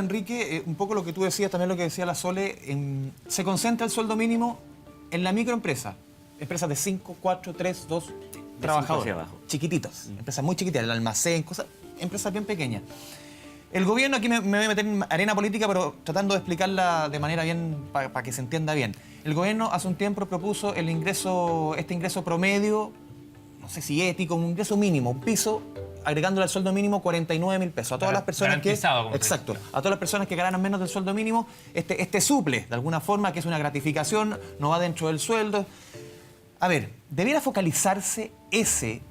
Enrique, un poco lo que tú decías, también lo que decía la Sole, se concentra el sueldo mínimo en la microempresa. Empresas de 5, 4, 3, 2 trabajadores. Chiquititas, empresas muy chiquitas, el almacén, empresas bien pequeñas. El gobierno, aquí me voy a meter en arena política, pero tratando de explicarla de manera bien, para que se entienda bien. El gobierno hace un tiempo propuso este ingreso promedio, no sé si ético, un ingreso mínimo, un piso, agregándole al sueldo mínimo 49.000 pesos. A todas las personas que... Exacto. A todas las personas que ganan menos del sueldo mínimo, este suple, de alguna forma, que es una gratificación, no va dentro del sueldo. A ver, ¿debiera focalizarse ese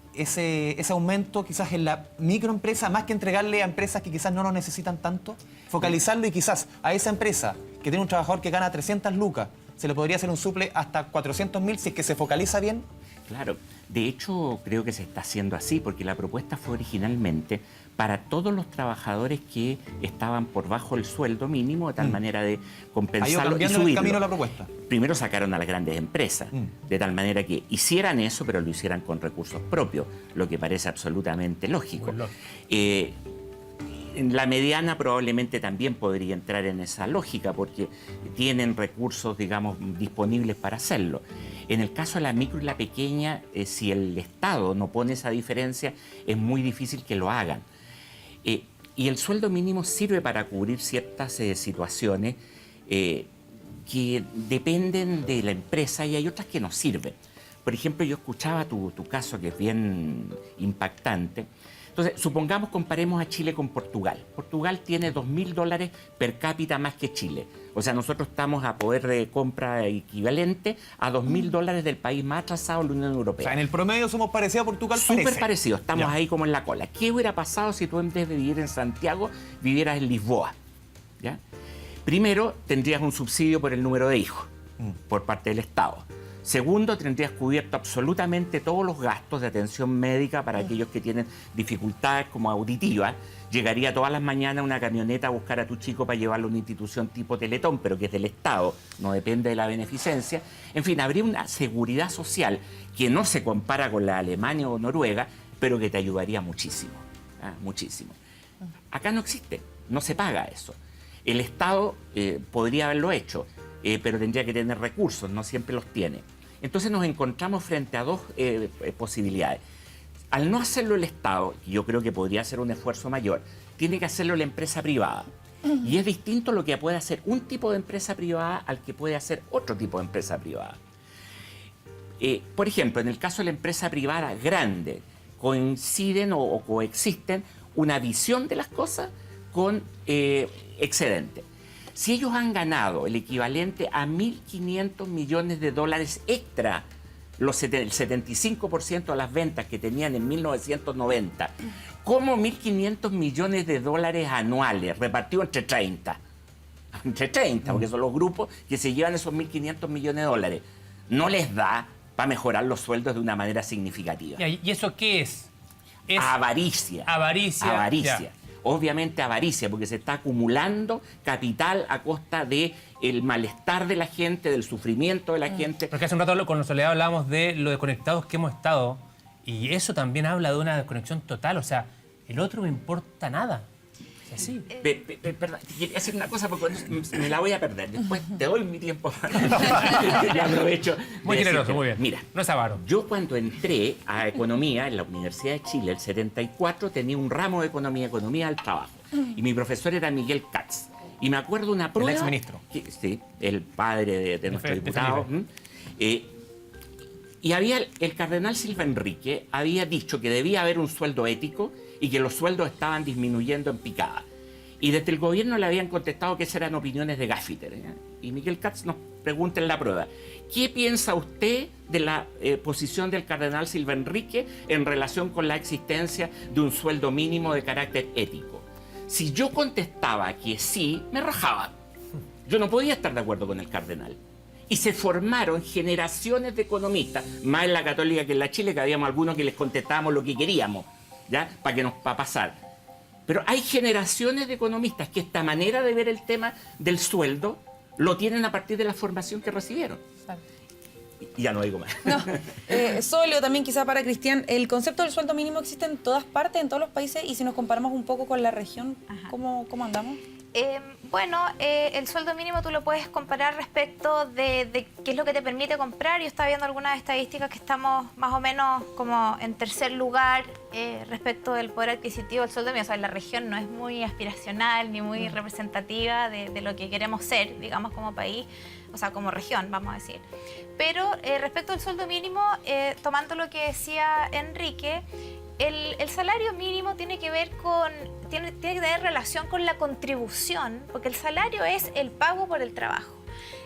aumento quizás en la microempresa, más que entregarle a empresas que quizás no lo necesitan tanto? Focalizarlo y quizás a esa empresa que tiene un trabajador que gana 300 lucas, se le podría hacer un suple hasta 400.000 si es que se focaliza bien. Claro, de hecho creo que se está haciendo así, porque la propuesta fue originalmente para todos los trabajadores que estaban por bajo el sueldo mínimo, de tal manera de compensarlo y subirlo. El camino la propuesta. Primero sacaron a las grandes empresas, de tal manera que hicieran eso, pero lo hicieran con recursos propios, lo que parece absolutamente lógico. La mediana probablemente también podría entrar en esa lógica porque tienen recursos, digamos, disponibles para hacerlo. En el caso de la micro y la pequeña, si el Estado no pone esa diferencia, es muy difícil que lo hagan. Y el sueldo mínimo sirve para cubrir ciertas situaciones que dependen de la empresa y hay otras que no sirven. Por ejemplo, yo escuchaba tu caso, que es bien impactante. Entonces, supongamos, comparemos a Chile con Portugal. Portugal tiene $2.000 per cápita más que Chile. O sea, nosotros estamos a poder de compra equivalente a $2.000 del país más atrasado de la Unión Europea. O sea, en el promedio somos parecidos a Portugal. Súper parecidos, estamos ahí como en la cola. ¿Qué hubiera pasado si tú en vez de vivir en Santiago, vivieras en Lisboa? ¿Ya? Primero, tendrías un subsidio por el número de hijos, por parte del Estado. Segundo, tendrías cubierto absolutamente todos los gastos de atención médica para aquellos que tienen dificultades como auditivas. Llegaría todas las mañanas una camioneta a buscar a tu chico para llevarlo a una institución tipo Teletón, pero que es del Estado, no depende de la beneficencia. En fin, habría una seguridad social que no se compara con la Alemania o Noruega, pero que te ayudaría muchísimo, muchísimo. Acá no existe, no se paga eso. El Estado podría haberlo hecho, pero tendría que tener recursos, no siempre los tiene. Entonces nos encontramos frente a dos posibilidades. Al no hacerlo el Estado, y yo creo que podría hacer un esfuerzo mayor, tiene que hacerlo la empresa privada. Y es distinto lo que puede hacer un tipo de empresa privada al que puede hacer otro tipo de empresa privada. Por ejemplo, en el caso de la empresa privada grande, coinciden o coexisten una visión de las cosas con excedente. Si ellos han ganado el equivalente a $1.500 millones extra, el 75% de las ventas que tenían en 1990, como $1.500 millones anuales repartidos entre 30. Entre 30, porque son los grupos que se llevan esos $1.500 millones. No les da para mejorar los sueldos de una manera significativa. ¿Y eso qué es? Es avaricia. Avaricia. Ya. Obviamente avaricia, porque se está acumulando capital a costa del malestar de la gente, del sufrimiento de la gente. Porque hace un rato con Soledad hablábamos de lo desconectados que hemos estado, y eso también habla de una desconexión total. O sea, el otro no importa nada. O sea, sí. Perdón, quería decir una cosa porque me la voy a perder. Después te doy mi tiempo. Ya aprovecho. Muy generoso, muy bien. Mira, no es avaro. Yo cuando entré a Economía en la Universidad de Chile, el 74, tenía un ramo de Economía del Trabajo. Y mi profesor era Miguel Katz. Y me acuerdo una prueba... El exministro. Sí, el padre de nuestro diputado. Y había el cardenal Silva Enrique había dicho que debía haber un sueldo ético y que los sueldos estaban disminuyendo en picada. Y desde el gobierno le habían contestado que esas eran opiniones de Gaffiter. Y Miguel Katz nos pregunta en la prueba, ¿qué piensa usted de la posición del cardenal Silva Enrique en relación con la existencia de un sueldo mínimo de carácter ético? Si yo contestaba que sí, me rajaba. Yo no podía estar de acuerdo con el cardenal. Y se formaron generaciones de economistas, más en la Católica que en la Chile, que habíamos algunos que les contestábamos lo que queríamos, ¿ya? Para pasar. Pero hay generaciones de economistas que esta manera de ver el tema del sueldo lo tienen a partir de la formación que recibieron. Claro. Y ya no digo más. No. Solo también quizá para Cristian, el concepto del sueldo mínimo existe en todas partes, en todos los países, y si nos comparamos un poco con la región, ¿cómo andamos? Bueno, el sueldo mínimo tú lo puedes comparar respecto de qué es lo que te permite comprar. Yo estaba viendo algunas estadísticas que estamos más o menos como en tercer lugar respecto del poder adquisitivo del sueldo mínimo. O sea, la región no es muy aspiracional ni muy representativa de lo que queremos ser, digamos, como país, o sea, como región, vamos a decir. Pero respecto al sueldo mínimo, tomando lo que decía Enrique, el salario mínimo tiene que ver con, tiene que tener relación con la contribución, porque el salario es el pago por el trabajo.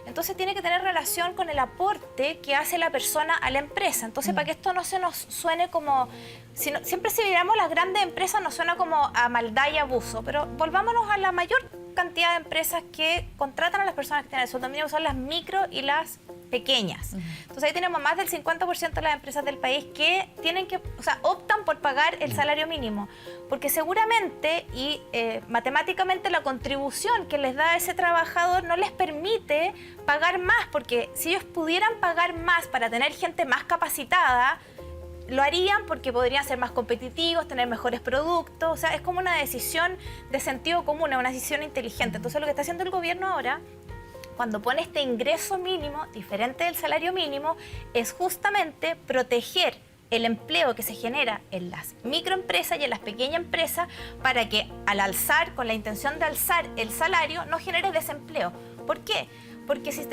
Entonces tiene que tener relación con el aporte que hace la persona a la empresa. Entonces, para que esto no se nos suene como... siempre si miramos las grandes empresas nos suena como a maldad y abuso, pero volvámonos a la mayor cantidad de empresas que contratan a las personas que tienen el sueldo mínimo, son las micro y las pequeñas. Entonces ahí tenemos más del 50% de las empresas del país que tienen que, o sea, optan por pagar el salario mínimo, porque seguramente y matemáticamente la contribución que les da ese trabajador no les permite pagar más, porque si ellos pudieran pagar más para tener gente más capacitada, lo harían porque podrían ser más competitivos, tener mejores productos. O sea, es como una decisión de sentido común, una decisión inteligente. Entonces lo que está haciendo el gobierno ahora, cuando pone este ingreso mínimo, diferente del salario mínimo, es justamente proteger el empleo que se genera en las microempresas y en las pequeñas empresas para que al alzar, con la intención de alzar el salario, no genere desempleo. ¿Por qué? Porque si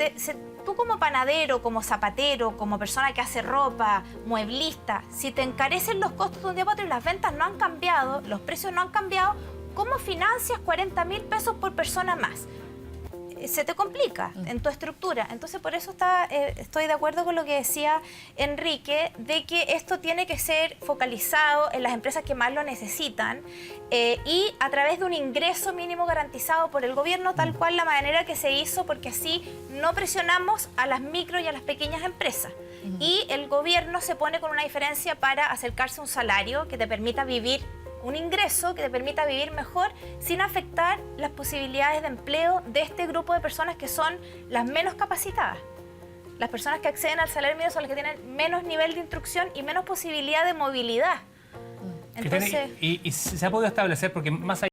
tú como panadero, como zapatero, como persona que hace ropa, mueblista, si te encarecen los costos de un día para otro y las ventas no han cambiado, los precios no han cambiado, ¿cómo financias 40.000 pesos por persona más? Se te complica en tu estructura. Entonces, por eso estoy de acuerdo con lo que decía Enrique, de que esto tiene que ser focalizado en las empresas que más lo necesitan y a través de un ingreso mínimo garantizado por el gobierno, tal cual la manera que se hizo, porque así no presionamos a las micro y a las pequeñas empresas. Y el gobierno se pone con una diferencia para acercarse a un salario que te permita vivir, un ingreso que te permita vivir mejor sin afectar las posibilidades de empleo de este grupo de personas que son las menos capacitadas. Las personas que acceden al salario mínimo son las que tienen menos nivel de instrucción y menos posibilidad de movilidad. Entonces, y se ha podido establecer, porque más allá